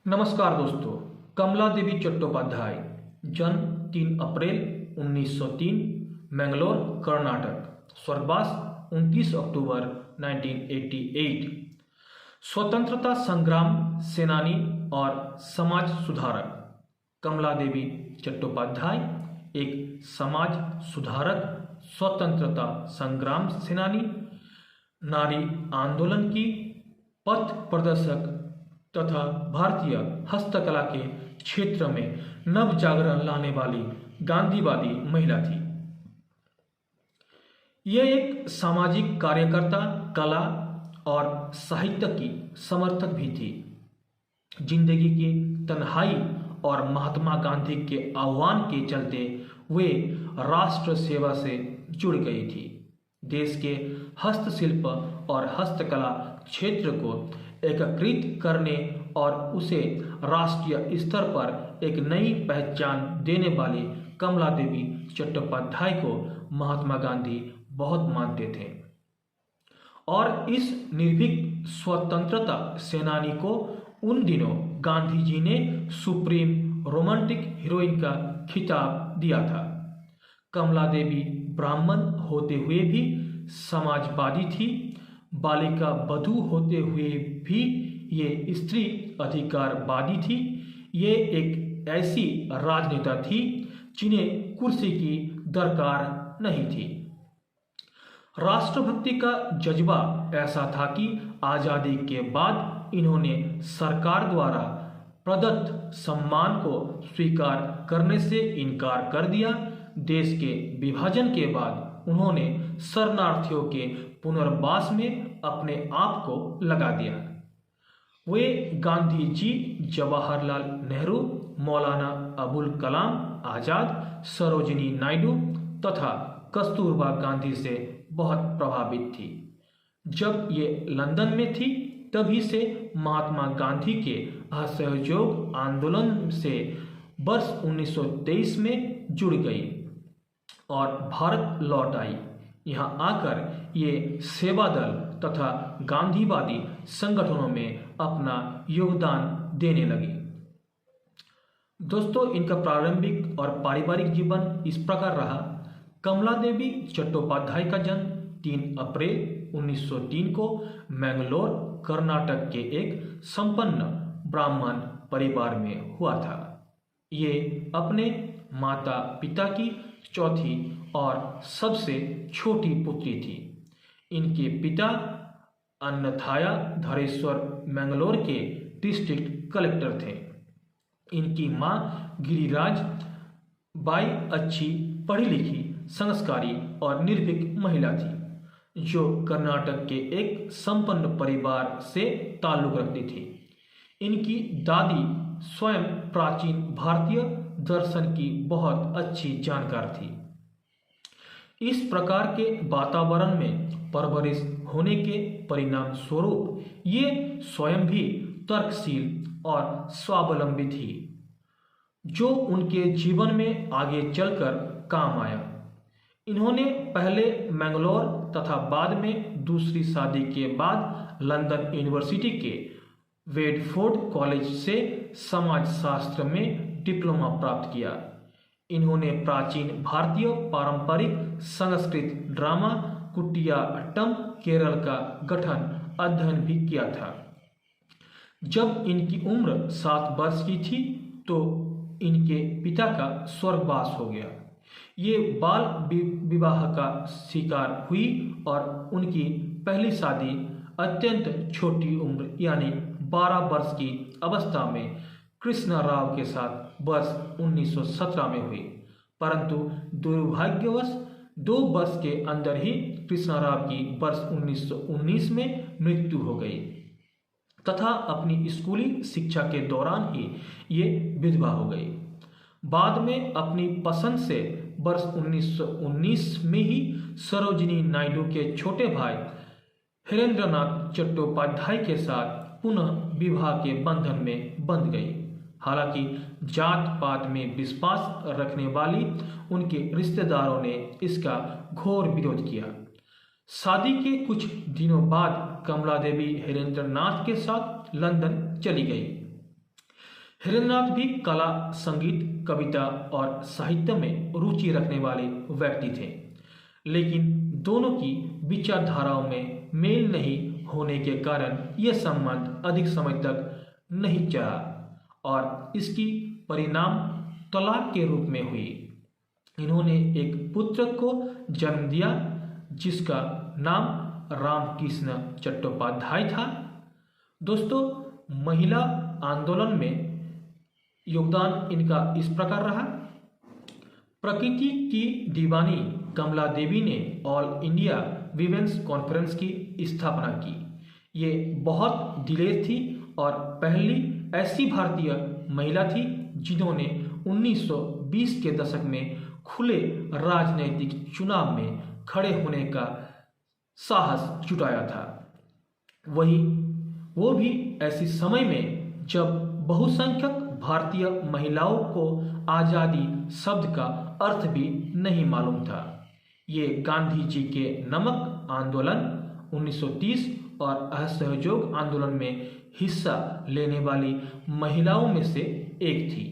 नमस्कार दोस्तों। कमला देवी चट्टोपाध्याय, जन्म 3 अप्रैल 1903, मैंगलोर, कर्नाटक। स्वर्गवास 29 अक्टूबर 1988। स्वतंत्रता संग्राम सेनानी और समाज सुधारक। कमला देवी चट्टोपाध्याय एक समाज सुधारक, स्वतंत्रता संग्राम सेनानी, नारी आंदोलन की पथ प्रदर्शक तथा भारतीय हस्तकला के क्षेत्र में नव जागरण लाने वाली गांधीवादी महिला थी। यह एक सामाजिक कार्यकर्ता, कला और साहित्य की समर्थक भी थी। जिंदगी की तन्हाई और महात्मा गांधी के आह्वान के चलते वे राष्ट्र सेवा से जुड़ गई थी। देश के हस्तशिल्प और हस्तकला क्षेत्र को एकीकृत करने और उसे राष्ट्रीय स्तर पर एक नई पहचान देने वाली कमला देवी चट्टोपाध्याय को महात्मा गांधी बहुत मानते थे और इस निर्भीक स्वतंत्रता सेनानी को उन दिनों गांधी जी ने सुप्रीम रोमांटिक हीरोइन का खिताब दिया था। कमला देवी ब्राह्मण होते हुए भी समाजवादी थी। बालिका बधू होते हुए भी ये स्त्री अधिकारवादी थी। ये एक ऐसी राजनेता थी जिन्हें कुर्सी की दरकार नहीं थी। राष्ट्रभक्ति का जज्बा ऐसा था कि आज़ादी के बाद इन्होंने सरकार द्वारा प्रदत्त सम्मान को स्वीकार करने से इनकार कर दिया। देश के विभाजन के बाद उन्होंने शरणार्थियों के पुनर्वास में अपने आप को लगा दिया। वे गांधी जी, जवाहरलाल नेहरू, मौलाना अबुल कलाम आजाद, सरोजिनी नायडू तथा कस्तूरबा गांधी से बहुत प्रभावित थी। जब ये लंदन में थी तभी से महात्मा गांधी के असहयोग आंदोलन से वर्ष 1923 में जुड़ गई और भारत लौट आई। यहाँ आकर ये सेवा दल तथा गांधीवादी संगठनों में अपना योगदान देने लगी। दोस्तों, इनका प्रारंभिक और पारिवारिक जीवन इस प्रकार रहा। कमला देवी चट्टोपाध्याय का जन्म 3 अप्रैल 1903 को मैंगलोर, कर्नाटक के एक संपन्न ब्राह्मण परिवार में हुआ था। ये अपने माता पिता की चौथी और सबसे छोटी पुत्री थी। इनके पिता अन्नथाया धरेश्वर मैंगलोर के डिस्ट्रिक्ट कलेक्टर थे। इनकी मां गिरिराज बाई अच्छी पढ़ी लिखी, संस्कारी और निर्भीक महिला थी जो कर्नाटक के एक संपन्न परिवार से ताल्लुक रखती थी। इनकी दादी स्वयं प्राचीन भारतीय दर्शन की बहुत अच्छी जानकार थी। इस प्रकार के वातावरण में परवरिश होने के परिणाम स्वरूप ये स्वयं भी तर्कशील और स्वावलंबी थी, जो उनके जीवन में आगे चलकर काम आया। इन्होंने पहले मैंगलोर तथा बाद में दूसरी शादी के बाद लंदन यूनिवर्सिटी के वेडफोर्ड कॉलेज से समाजशास्त्र में डिप्लोमा प्राप्त किया। इन्होंने प्राचीन भारतीय पारंपरिक संस्कृत ड्रामा कुटियाट्टम केरल का गठन अध्ययन भी किया था। जब इनकी उम्र 7 वर्ष की थी तो इनके पिता का स्वर्गवास हो गया। ये बाल विवाह का शिकार हुई और उनकी पहली शादी अत्यंत छोटी उम्र यानी 12 वर्ष की अवस्था में कृष्णा राव के साथ वर्ष 1917 में हुई, परंतु दुर्भाग्यवश 2 वर्ष के अंदर ही कृष्णा राव की वर्ष 1919 में मृत्यु हो गई तथा अपनी स्कूली शिक्षा के दौरान ही ये विधवा हो गई। बाद में अपनी पसंद से वर्ष 1919 में ही सरोजिनी नायडू के छोटे भाई हरेंद्रनाथ चट्टोपाध्याय के साथ पुनः विवाह के बंधन में बंध गई। हालांकि जात पात में विश्वास रखने वाली उनके रिश्तेदारों ने इसका घोर विरोध किया। शादी के कुछ दिनों बाद कमला देवी हरेंद्रनाथ के साथ लंदन चली गई। हरेंद्रनाथ भी कला, संगीत, कविता और साहित्य में रुचि रखने वाले व्यक्ति थे, लेकिन दोनों की विचारधाराओं में मेल नहीं होने के कारण यह संबंध अधिक समय तक नहीं चला और इसकी परिणाम तलाक के रूप में हुई। इन्होंने एक पुत्र को जन्म दिया जिसका नाम रामकृष्ण चट्टोपाध्याय था। दोस्तों, महिला आंदोलन में योगदान इनका इस प्रकार रहा। प्रकृति की दीवानी कमला देवी ने ऑल इंडिया वीमेंस कॉन्फ्रेंस की स्थापना की। ये बहुत दिलेर थी और पहली ऐसी भारतीय महिला थी जिन्होंने 1920 के दशक में खुले राजनीतिक चुनाव में खड़े होने का साहस जुटाया था। वो भी ऐसे समय में जब बहुसंख्यक भारतीय महिलाओं को आज़ादी शब्द का अर्थ भी नहीं मालूम था। ये गांधी जी के नमक आंदोलन 1930 और असहयोग आंदोलन में हिस्सा लेने वाली महिलाओं में से एक थी।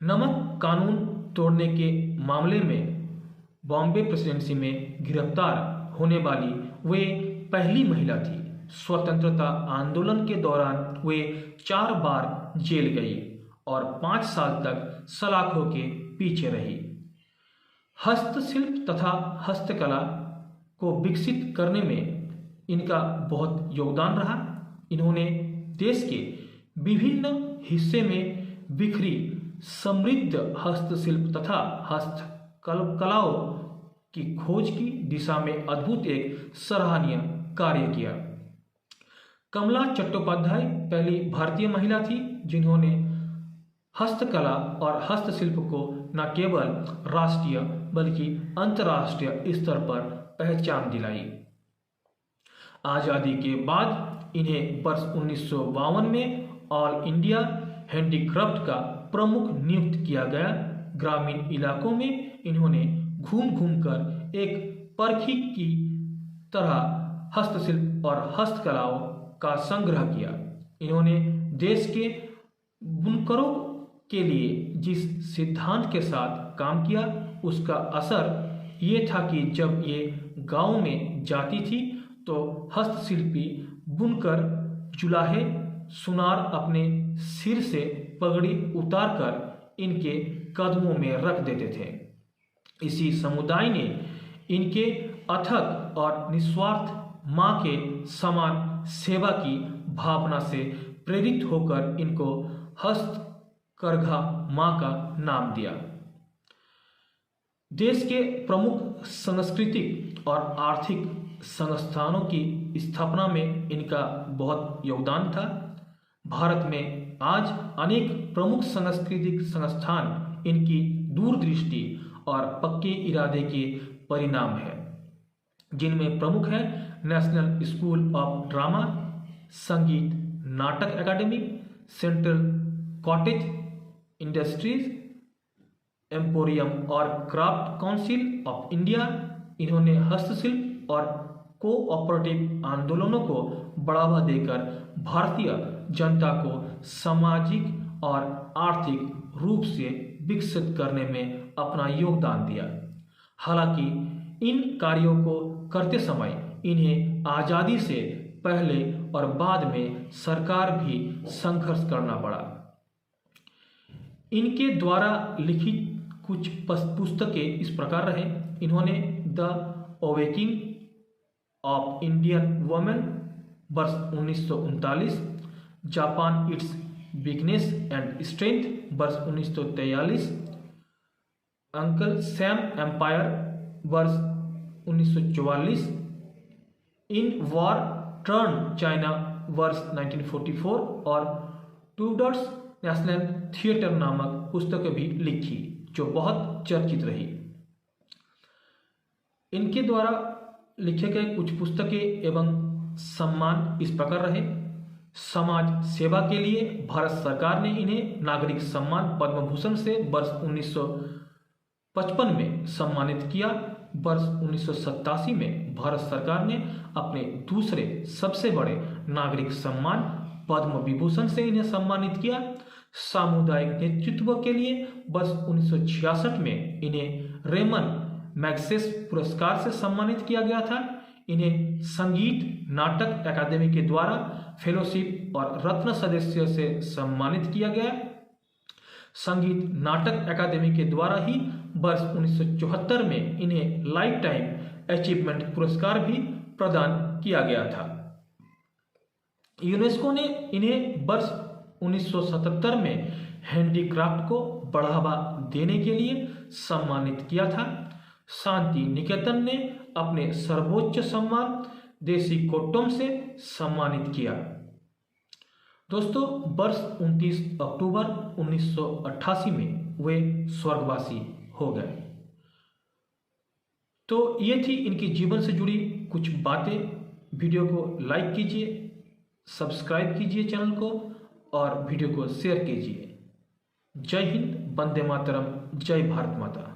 नमक कानून तोड़ने के मामले में बॉम्बे प्रेसिडेंसी में गिरफ्तार होने वाली वे पहली महिला थी। स्वतंत्रता आंदोलन के दौरान वे 4 बार जेल गई और 5 साल तक सलाखों के पीछे रही। हस्तशिल्प तथा हस्तकला को विकसित करने में इनका बहुत योगदान रहा। इन्होंने देश के विभिन्न हिस्से में बिखरी समृद्ध हस्तशिल्प तथा हस्तकलाओं की खोज की दिशा में अद्भुत एक सराहनीय कार्य किया। कमला चट्टोपाध्याय पहली भारतीय महिला थी जिन्होंने हस्तकला और हस्तशिल्प को न केवल राष्ट्रीय बल्कि अंतर्राष्ट्रीय स्तर पर पहचान दिलाई। आज़ादी के बाद इन्हें वर्ष 1952 में ऑल इंडिया हैंडीक्राफ्ट का प्रमुख नियुक्त किया गया। ग्रामीण इलाकों में इन्होंने घूम घूम कर एक परखी की तरह हस्तशिल्प और हस्तकलाओं का संग्रह किया। इन्होंने देश के बुनकरों के लिए जिस सिद्धांत के साथ काम किया उसका असर ये था कि जब ये गांव में जाती थी तो हस्तशिल्पी बुनकर जुलाहे सुनार अपने सिर से पगड़ी उतारकर इनके कदमों में रख देते थे। इसी समुदाय ने इनके अथक और निस्वार्थ माँ के समान सेवा की भावना से प्रेरित होकर इनको हस्तकरघा माँ का नाम दिया। देश के प्रमुख सांस्कृतिक और आर्थिक संस्थानों की स्थापना में इनका बहुत योगदान था। भारत में आज अनेक प्रमुख सांस्कृतिक संस्थान इनकी दूरदृष्टि और पक्के इरादे के परिणाम है, जिनमें प्रमुख है नेशनल स्कूल ऑफ ड्रामा, संगीत नाटक अकादमी, सेंट्रल कॉटेज इंडस्ट्रीज, एम्पोरियम और क्राफ्ट काउंसिल ऑफ इंडिया। इन्होंने हस्तशिल्प और कोऑपरेटिव आंदोलनों को बढ़ावा देकर भारतीय जनता को सामाजिक और आर्थिक रूप से विकसित करने में अपना योगदान दिया। हालांकि इन कार्यों को करते समय इन्हें आज़ादी से पहले और बाद में सरकार भी संघर्ष करना पड़ा। इनके द्वारा लिखित कुछ पुस्तकें इस प्रकार रहे। इन्होंने the awaking of Indian women वर्ष 1939, Japan it's weakness and strength वर्ष 1943, अंकल सैम एम्पायर वर्ष 1944, इन वॉर टर्न चाइना वर्ष 1944 और टूडर्स नेशनल थिएटर नामक पुस्तकें भी लिखी जो बहुत चर्चित रही। इनके द्वारा लिखे गए कुछ पुस्तकें एवं सम्मान इस प्रकार रहे। समाज सेवा के लिए भारत सरकार ने इन्हें नागरिक सम्मान पद्म भूषण से वर्ष 1955 में सम्मानित किया। वर्ष 1987 में भारत सरकार ने अपने दूसरे सबसे बड़े नागरिक सम्मान पद्म विभूषण से इन्हें सम्मानित किया। सामुदायिक नेतृत्व के लिए वर्ष 1966 में इन्हें रेमन मैग्सेस पुरस्कार से सम्मानित किया गया था। इन्हें संगीत नाटक अकादमी के द्वारा फेलोशिप और रत्न सदस्य से सम्मानित किया गया। संगीत नाटक अकादमी के द्वारा ही वर्ष 1974 में इन्हें लाइफ टाइम अचीवमेंट पुरस्कार भी प्रदान किया गया था। यूनेस्को ने इन्हें वर्ष 1977 में हैंडीक्राफ्ट को बढ़ावा देने के लिए सम्मानित किया था। शांति निकेतन ने अपने सर्वोच्च सम्मान देसी कोट्टम से सम्मानित किया। दोस्तों, वर्ष 29 अक्टूबर 1988 में वे स्वर्गवासी हो गए। तो ये थी इनकी जीवन से जुड़ी कुछ बातें। वीडियो को लाइक कीजिए, सब्सक्राइब कीजिए चैनल को और वीडियो को शेयर कीजिए। जय हिंद, वंदे मातरम, जय भारत माता।